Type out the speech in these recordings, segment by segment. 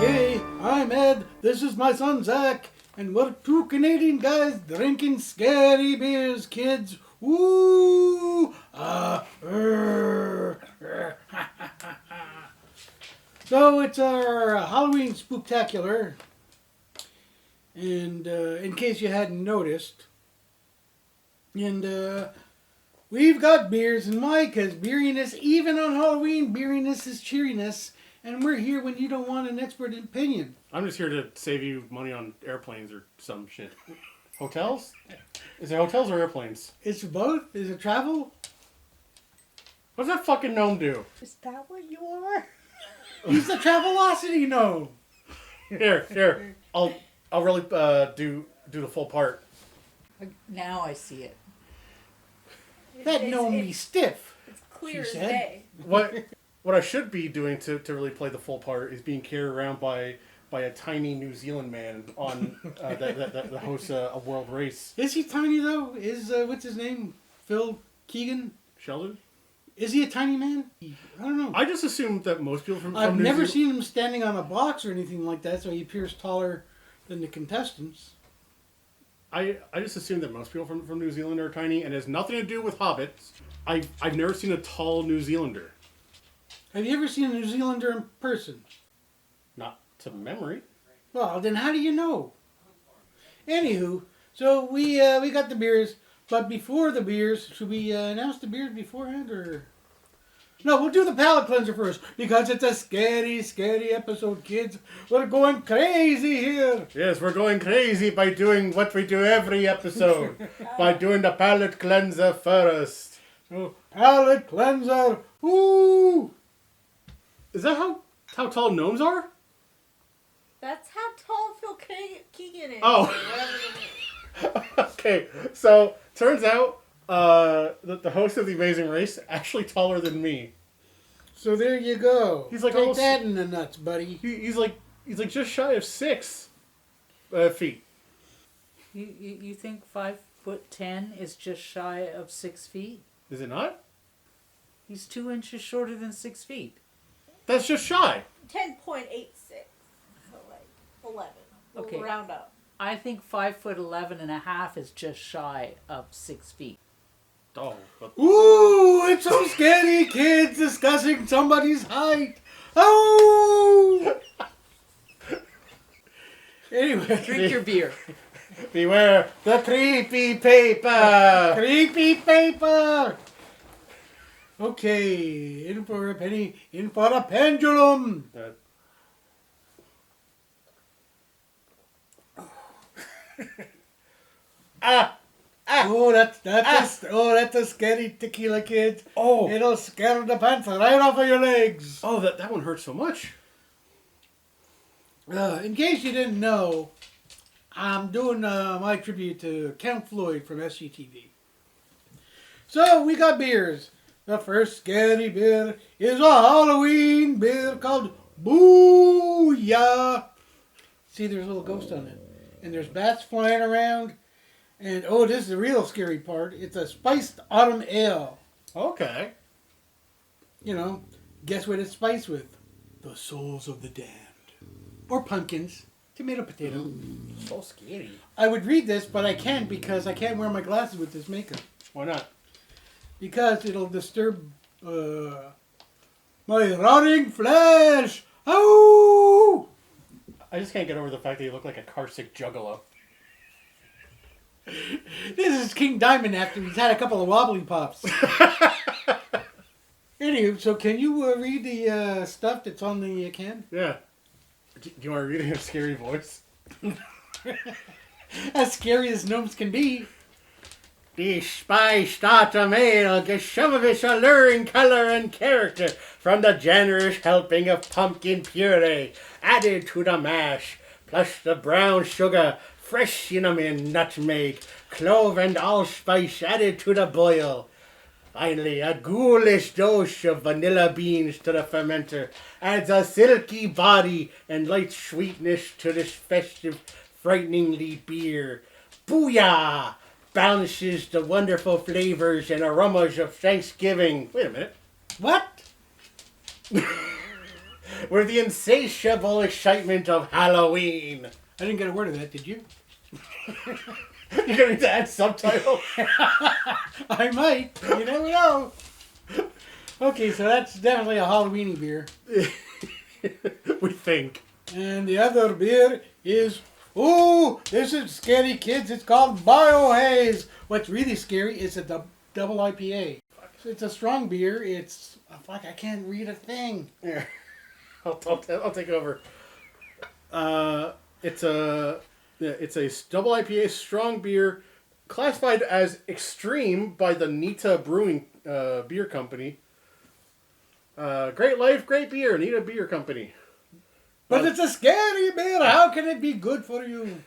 Okay, I'm Ed, this is my son Zach, and we're two Canadian guys drinking scary beers, kids. Woo! So it's our Halloween Spooktacular, and in case you hadn't noticed, and we've got beers, and Mike has beeriness. Even on Halloween, beeriness is cheeriness. And we're here when you don't want an expert opinion. I'm just here to save you money on airplanes or some shit. Hotels? Is it hotels or airplanes? It's both. Is it travel? What does that fucking gnome do? Is that what you are? He's the Travelocity gnome. Here. I'll really do the full part. Now I see it. That gnome be stiff. It's clear She as said. day. What I should be doing to really play the full part is being carried around by a tiny New Zealand man on that hosts a world race. Is he tiny though? Is what's his name? Phil Keoghan? Sheldon? Is he a tiny man? I don't know. I just assumed that most people from I've New never Zealand... seen him standing on a box or anything like that, so he appears taller than the contestants. I just assumed that most people from New Zealand are tiny, and it has nothing to do with hobbits. I've never seen a tall New Zealander. Have you ever seen a New Zealander in person? Not to memory. Well, then how do you know? Anywho, so we got the beers, but before the beers, should we announce the beers beforehand, or? No, we'll do the palate cleanser first, because it's a scary, scary episode, kids. We're going crazy here. Yes, we're going crazy by doing what we do every episode. By doing the palate cleanser first. So, palate cleanser, woo! Is that how tall gnomes are? That's how tall Phil Keoghan is. Oh. Or whatever the- Okay, so turns out the host of The Amazing Race actually taller than me. So there you go. He's like Take almost- that in the nuts, buddy. He's like just shy of 6 feet. You think 5'10" is just shy of 6 feet? Is it not? He's 2 inches shorter than 6 feet. That's just shy. 10.86. So like 11. We'll Okay. round up. I think 5'11.5" is just shy of 6 feet. Oh, but Ooh, it's so scary, kids discussing somebody's height. Oh! Anyway. Drink your beer. beware the creepy paper. Creepy paper! Okay, in for a penny, in for a pendulum! Oh, that's a scary tequila, kid. Oh. It'll scare the pants right off of your legs. Oh, that one hurts so much. In case you didn't know, I'm doing my tribute to Count Floyd from SCTV. So, we got beers. The first scary beer is a Halloween beer called Booyah. See, there's a little ghost on it. And there's bats flying around. And, oh, this is the real scary part. It's a spiced autumn ale. Okay. You know, guess what it's spiced with? The souls of the damned. Or pumpkins. Tomato, potato. So scary. I would read this, but I can't because I can't wear my glasses with this makeup. Why not? Because it'll disturb my rotting flesh. Oh! I just can't get over the fact that you look like a car-sick juggalo. This is King Diamond after he's had a couple of wobbly pops. Anywho, so can you read the stuff that's on the can? Yeah. Do you want to read it in a scary voice? As scary as gnomes can be. The spiced autumn ale gives some of its alluring color and character from the generous helping of pumpkin puree added to the mash, plus the brown sugar, fresh cinnamon, nutmeg, clove, and allspice added to the boil. Finally, a ghoulish dose of vanilla beans to the fermenter adds a silky body and light sweetness to this festive, frighteningly beer. Booyah! Balances the wonderful flavors and aromas of Thanksgiving. Wait a minute. What? with the insatiable excitement of Halloween. I didn't get a word of that, did you? You're going to need to add subtitles? I might. You never know. Okay, so that's definitely a Halloweeny beer. We think. And the other beer is, ooh, this is scary, kids. It's called Biohaze. What's really scary is a double IPA. It's a strong beer. It's, fuck, I can't read a thing. Here. I'll take over. It's a double IPA strong beer classified as extreme by the Nita Brewing beer company. Great life, great beer, Nita Beer Company. But it's a scary beer. How can it be good for you?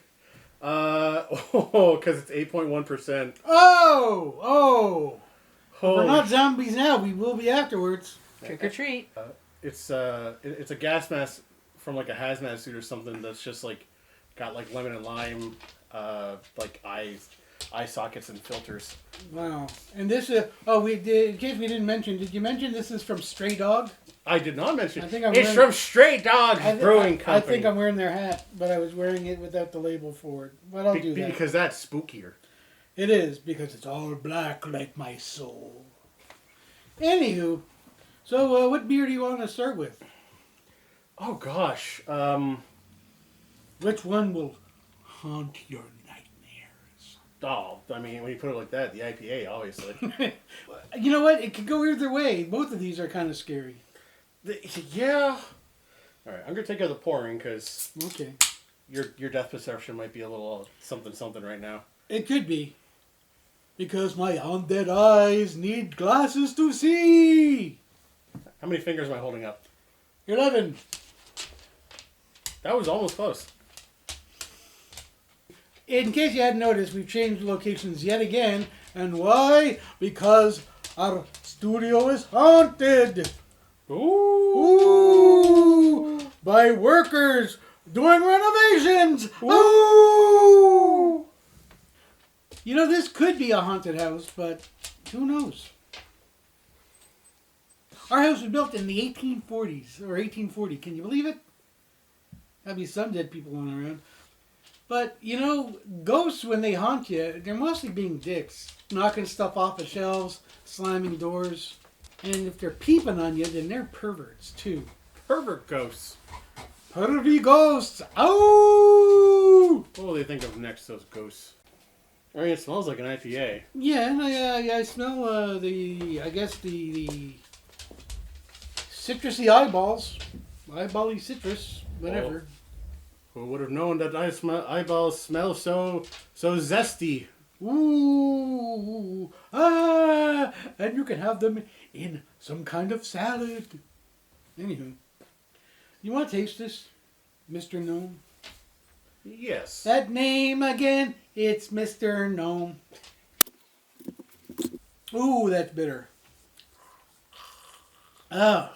Because it's 8.1%. Oh. We're Holy not zombies now. We will be afterwards. Trick or treat. It's a gas mask from like a hazmat suit or something that's just like got like lemon and lime, like eye sockets and filters. Wow. And this is, we did, in case we didn't mention, did you mention this is from Stray Dog? I did not mention I it. think I'm It's wearing- from Stray Dog Brewing Company. I think I'm wearing their hat, but I was wearing it without the label for it. But I'll do that. Because that's spookier. It is, because it's all black like my soul. Anywho, so what beer do you want to start with? Oh gosh. Which one will haunt your nightmares? Oh, I mean, when you put it like that, the IPA, obviously. You know what? It could go either way. Both of these are kind of scary. Yeah. All right, I'm gonna take out the pouring because Okay. your death perception might be a little something right now. It could be. Because my undead eyes need glasses to see. How many fingers am I holding up? 11. That was almost close. In case you hadn't noticed, we've changed locations yet again. And why? Because our studio is haunted. Ooh! By workers doing renovations. Ooh! You know, this could be a haunted house, but who knows? Our house was built in the 1840s, or 1840. Can you believe it? That'd be some dead people going around. But, you know, ghosts, when they haunt you, they're mostly being dicks. Knocking stuff off of shelves, slamming doors. And if they're peeping on you, then they're perverts, too. Pervert ghosts. Pervy ghosts! Ow! What will they think of next, those ghosts? I mean, it smells like an IPA. Yeah, I smell the citrusy eyeballs. Eyebally citrus, whatever. Who would have known that eyeballs smell so zesty? Ooh, and you can have them in some kind of salad. Anywho, you want to taste this, Mr. Gnome? Yes. That name again, it's Mr. Gnome. Ooh, that's bitter. Oh,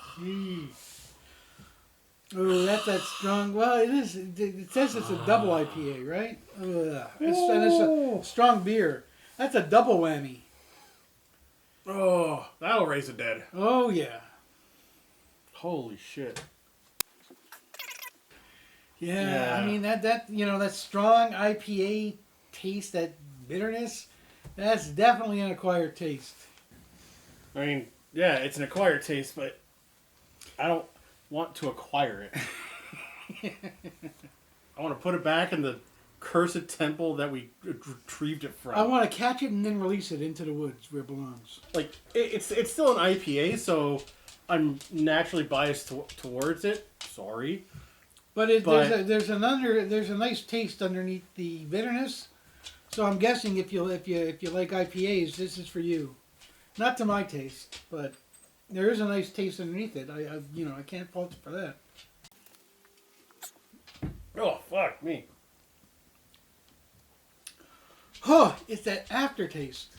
oh, that's that strong. Well, it is. It says it's a double IPA, right? It's a strong beer. That's a double whammy. Oh, that'll raise the dead. Oh yeah. Holy shit. Yeah, I mean that strong IPA taste, that bitterness, that's definitely an acquired taste. I mean, yeah, it's an acquired taste, but I don't want to acquire it. I want to put it back in the cursed temple that we retrieved it from. I want to catch it and then release it into the woods where it belongs. Like it's still an IPA, so I'm naturally biased towards it. Sorry. But there's a nice taste underneath the bitterness, so I'm guessing if you like IPAs, this is for you. Not to my taste, but there is a nice taste underneath it. I can't fault it for that. Oh fuck me! Oh, it's that aftertaste.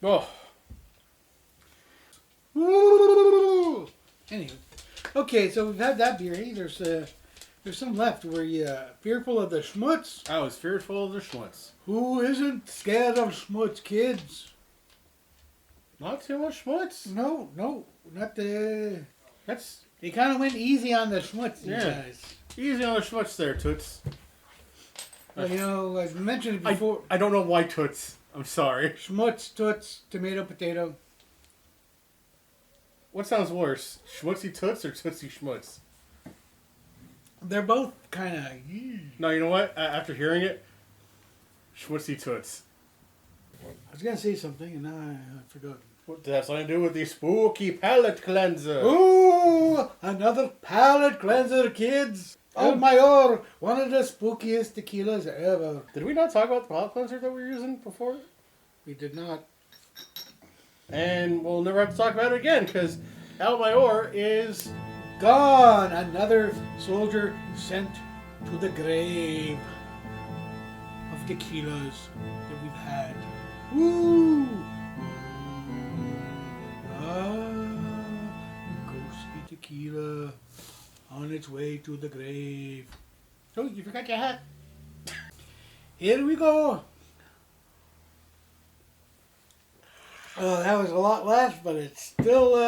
Oh, Woo! Anyway, okay, so we've had that beer. Hey, there's some left. Were you fearful of the schmutz? I was fearful of the schmutz. Who isn't scared of schmutz, kids? Not too much schmutz. No, not the. That's They kind of went easy on the schmutz, you Yeah. guys. Easy on the schmutz there, Toots. Well, you know, I've mentioned it before. I don't know why Toots. I'm sorry. Schmutz, toots, tomato, potato. What sounds worse? Schmutzy Toots or Tootsie Schmutz? They're both kind of... No, you know what? After hearing it, Schmutzy Toots. I was going to say something and now I forgot. What does that have something to do with the spooky palate cleanser? Ooh, another palate cleanser, kids. Oh. El Mayor, one of the spookiest tequilas ever. Did we not talk about the palate cleanser that we were using before? We did not. And we'll never have to talk about it again because El Mayor is... Gone, another soldier sent to the grave of tequilas that we've had. Woo! Ghostly tequila on its way to the grave. Oh, you forgot your hat. Here we go. Oh, that was a lot less, but it's still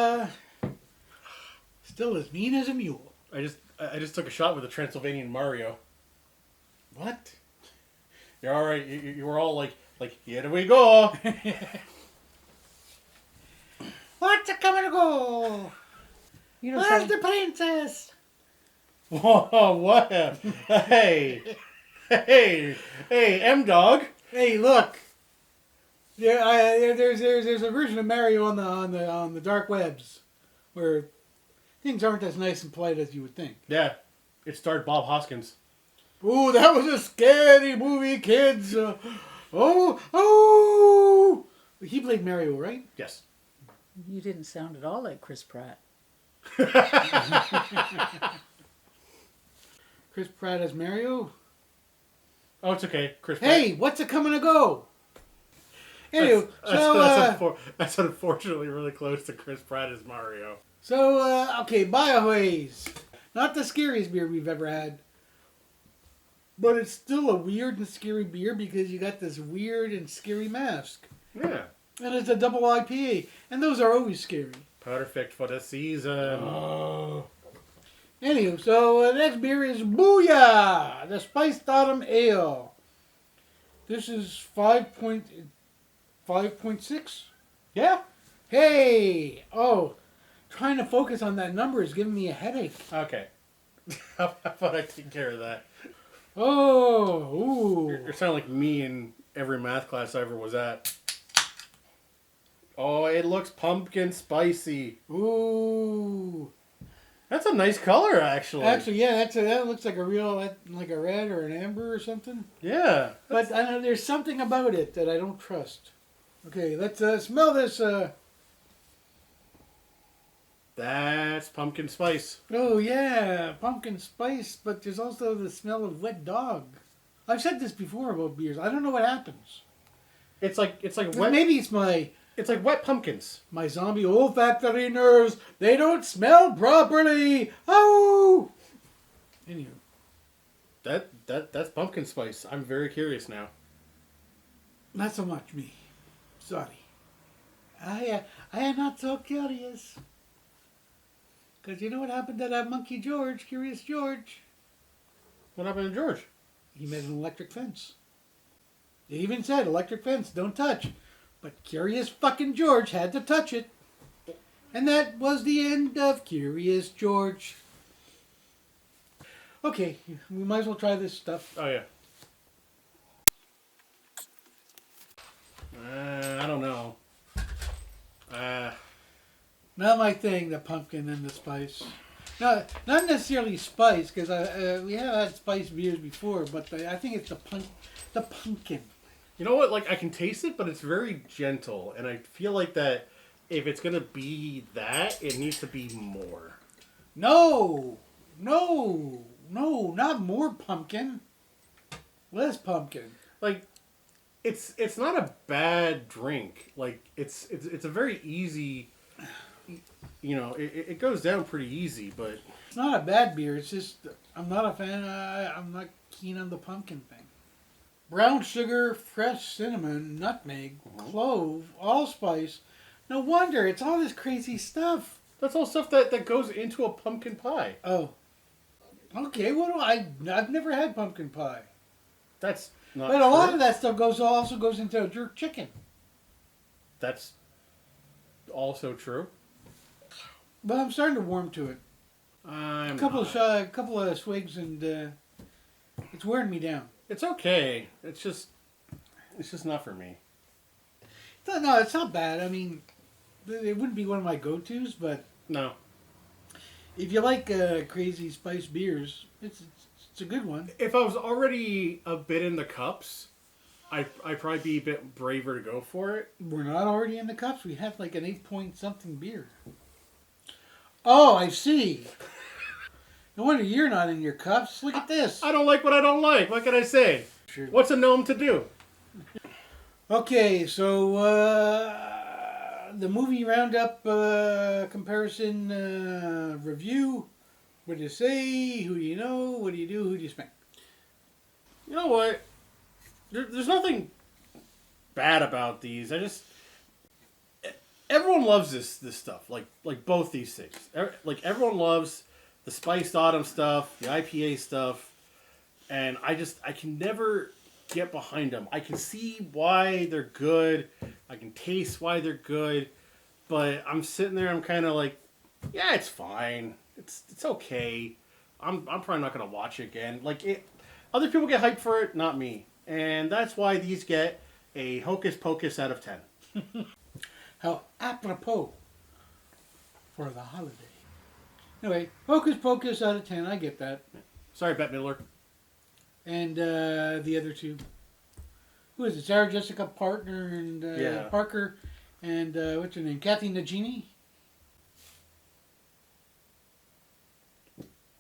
as mean as a mule. I just took a shot with a Transylvanian Mario. What? You're all right. You were all like, here we go. What's a coming to go? You know, Where's some- the princess? Whoa, what? Hey, M-Dog. Hey, look. There's a version of Mario on the dark webs where things aren't as nice and polite as you would think. Yeah, it starred Bob Hoskins. Ooh, that was a scary movie, kids. Oh! He played Mario, right? Yes. you didn't sound at all like Chris Pratt. Chris Pratt as Mario. Oh, it's okay. Chris Pratt. Hey, what's a coming to go? Anyway, that's unfortunately really close to Chris Pratt as Mario. okay, Biohaze. Not the scariest beer we've ever had. But it's still a weird and scary beer because you got this weird and scary mask. Yeah. And it's a double IPA. And those are always scary. Perfect for the season. Oh. Anywho, so the next beer is Booyah! The Spiced Autumn Ale. This is 5.6. Yeah. Hey! Oh, trying to focus on that number is giving me a headache. Okay. How about I take care of that? Oh, ooh. You're sounding like me in every math class I ever was at. Oh, it looks pumpkin spicy. Ooh. That's a nice color, actually. Actually, yeah, that looks like a real, like a red or an amber or something. Yeah. But I know there's something about it that I don't trust. Okay, let's smell this. That's pumpkin spice. Oh yeah, pumpkin spice, but there's also the smell of wet dog. I've said this before about beers. I don't know what happens. It's like wet. Maybe it's my wet pumpkins. zombie olfactory nerves. They don't smell properly. Oh. Anyway, That's pumpkin spice. I'm very curious now. not so much me. Sorry. I am not so curious. Because you know what happened to that monkey George, Curious George? What happened to George? He made an electric fence. They even said, electric fence, don't touch. But Curious fucking George had to touch it. And that was the end of Curious George. Okay, we might as well try this stuff. Oh yeah. I don't know. Not my thing, the pumpkin and the spice. No, not necessarily spice, because we have had spice beers before, but I think it's the pumpkin. You know what? Like I can taste it, but it's very gentle, and I feel like that if it's gonna be that, it needs to be more. No, not more pumpkin. Less pumpkin. Like it's not a bad drink. Like it's a very easy. You know, it goes down pretty easy, but It's not a bad beer. It's just I'm not a fan. I'm not keen on the pumpkin thing. Brown sugar, fresh cinnamon, nutmeg, clove, allspice. No wonder it's all this crazy stuff. That's all stuff that goes into a pumpkin pie. Oh. Okay, I've never had pumpkin pie. That's not But true. a lot of that stuff also goes into a jerk chicken. That's also true. But I'm starting to warm to it. I'm A couple not. of swigs and it's wearing me down. It's okay. It's just not for me. No, it's not bad. I mean, it wouldn't be one of my go-tos, but No. if you like crazy spice beers, it's a good one. If I was already a bit in the cups, I'd probably be a bit braver to go for it. We're not already in the cups. We had like an 8-point something beer. Oh, I see. No wonder you're not in your cups. Look at this. I don't like what I don't like. What can I say? Sure. What's a gnome to do? Okay, so the movie roundup comparison review. What do you say? Who do you know? What do you do? Who do you spank? You know what? There's nothing bad about these. Everyone loves this stuff. Like both these things. Like everyone loves the spiced autumn stuff, the IPA stuff, and I can never get behind them. I can see why they're good. I can taste why they're good, but I'm sitting there. I'm kind of like, yeah, it's fine. It's okay. I'm probably not gonna watch it again. Other people get hyped for it, not me, and that's why these get a hocus pocus out of 10. How apropos for the holiday. Anyway, Hocus Pocus out of 10. I get that. Sorry, Bette Midler. And the other two. Who is it? Sarah Jessica Parker and Yeah. Parker and what's her name? Kathy Najimy.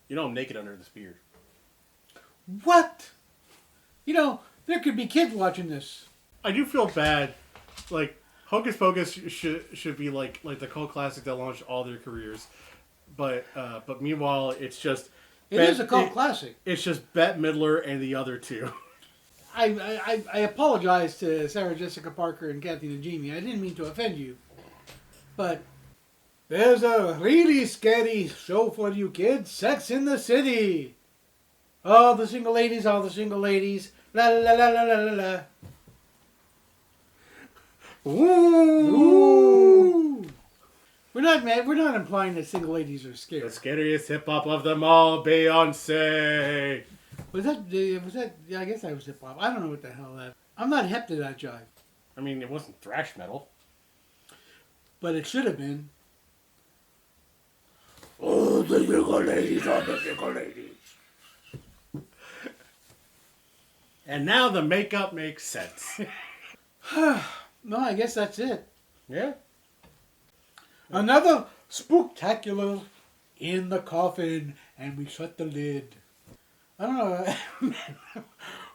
You know I'm naked under this beard. What? You know, there could be kids watching this. I do feel bad. Like Hocus Pocus should be like the cult classic that launched all their careers, but meanwhile it's just It is a cult classic. It's just Bette Midler and the other two. I apologize to Sarah Jessica Parker and Kathy Najimy. I didn't mean to offend you, but there's a really scary show for you kids. Sex in the City. All the single ladies. La la la la la la la. Ooh. We're not implying that single ladies are The scared. scariest hip hop of them all, Beyonce. Was that? Yeah, I guess that was hip hop. I don't know what the hell that. I'm not hip to that jive, I mean, it wasn't thrash metal. but it should have been. Oh, the single ladies are the single ladies. And now the makeup makes sense. No, I guess that's it. Yeah. Another spooktacular in the coffin, and we shut the lid. I don't know.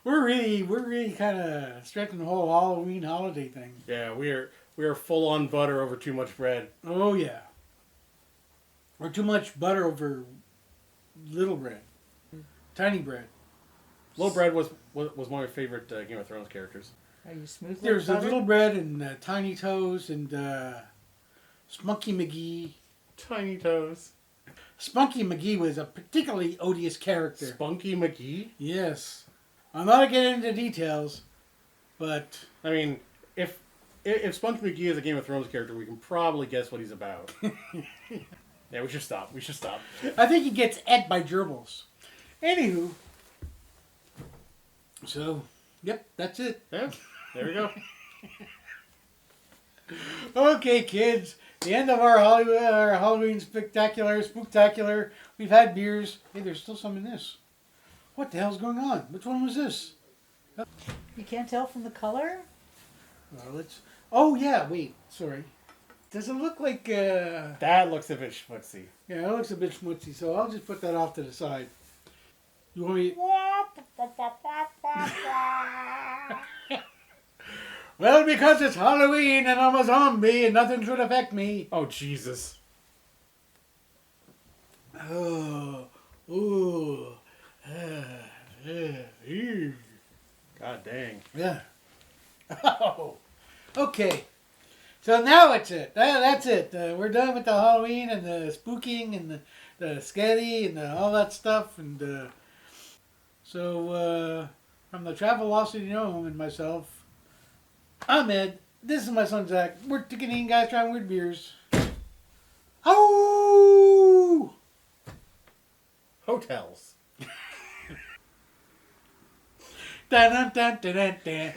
we're really kind of stretching the whole Halloween holiday thing. Yeah, we are full on butter over too much bread. Oh yeah. Or too much butter over little bread, tiny bread. Little Bread was one of my favorite Game of Thrones characters. Are you smooth? There's like a butter? little bread and Tiny Toes and Spunky McGee. Tiny Toes. Spunky McGee was a particularly odious character. Spunky McGee? Yes. I'm not getting into details, but I mean, if Spunky McGee is a Game of Thrones character, we can probably guess what he's about. Yeah, we should stop. I think he gets ate by gerbils. Anywho. So, yep, that's it. Yeah, there we go. Okay, kids. The end of our Halloween Spooktacular. We've had beers. Hey, there's still some in this. What the hell's going on? Which one was this? You can't tell from the color? Let's. Oh yeah, wait. Sorry. Does it look like? That looks a bit schmutzy. Yeah, it looks a bit schmutzy. So I'll just put that off to the side. You want me? Well, because it's Halloween and I'm a zombie and nothing should affect me. Oh, Jesus. Oh, ooh, God dang. yeah. Oh, okay. So now it's it. That's it. We're done with the Halloween and the spooking and the scary and all that stuff. And from the Travelocity gnome and myself, I'm Ed. This is my son Zach. We're two Canadian guys trying weird beers. Oh! Hotels. Dun dun dun dun dun.